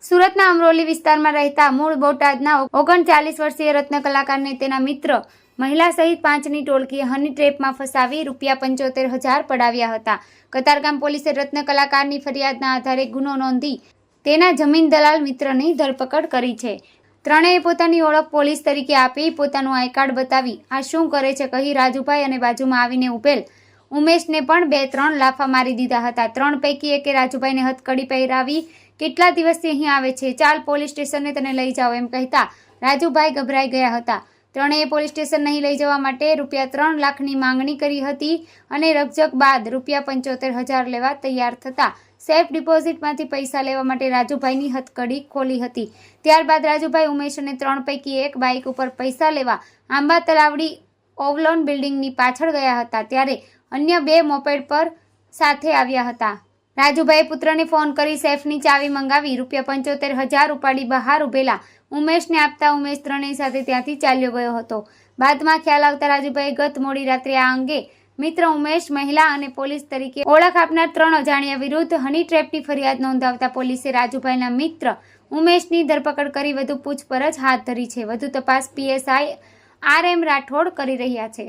સુરતના અમરોલી વિસ્તારમાં રહેતા મૂળ બોટાદના 39 વર્ષીય રત્ન કલાકારને તેના મિત્ર મહિલા સહિત 5ની ટોળકીએ હની ટ્રેપમાં ફસાવી ₹75,000 પડાવ્યા હતા। કતારગામ પોલીસે રત્ન કલાકારની ફરિયાદના આધારે ગુનો નોંધી તેના જમીન દલાલ મિત્રની ધરપકડ કરી છે। ત્રણેય પોતાની ઓળખ પોલીસ તરીકે આપી પોતાનું આઈ કાર્ડ બતાવી આ શું કરે છે કહી રાજુભાઈ અને બાજુમાં આવીને ઉભેલ ઉમેશને પણ 2-3 લાફા મારી દીધા હતા। 3 પૈકી એકે રાજુભાઈને હથકડી પહેરાવી કેટલા દિવસથી અહીં આવે છે, ચાલ પોલીસ સ્ટેશને તને લઈ જાઓ એમ કહેતા રાજુભાઈ ગભરાઈ ગયા હતા। ત્રણેય પોલીસ સ્ટેશન નહીં લઈ જવા માટે ₹3 લાખની માંગણી કરી હતી અને રકઝક બાદ ₹75,000 લેવા તૈયાર થતા સેફ ડિપોઝિટમાંથી પૈસા લેવા માટે રાજુભાઈની હથકડી ખોલી હતી। ત્યારબાદ રાજુભાઈ ઉમેશ અને 3 પૈકી એક બાઇક ઉપર પૈસા લેવા આંબા તલાવડી ઓવલોન બિલ્ડિંગની પાછળ ગયા હતા, ત્યારે અન્ય 2 મોપેડ પર સાથે આવ્યા હતા। રાજુભાઈએ પુત્રને ફોન કરી સેફની ચાવી મંગાવી ₹75,000 ઉપાડી બહાર ઉભેલા ઉમેશને આપતા ઉમેશ ત્રણેય સાથે ત્યાંથી ચાલ્યો ગયો હતો। બાદમાં ખ્યાલ આવતા રાજુભાઈએ ગત મોડી રાત્રે આ અંગે મિત્ર ઉમેશ, મહિલા અને પોલીસ તરીકે ઓળખ આપનાર 3 અજાણ્યા વિરુદ્ધ હની ટ્રેપની ફરિયાદ નોંધાવતા પોલીસે રાજુભાઈના મિત્ર ઉમેશની ધરપકડ કરી વધુ પૂછપરછ હાથ ધરી છે। વધુ તપાસ PSI RM રાઠોડ કરી રહ્યા છે।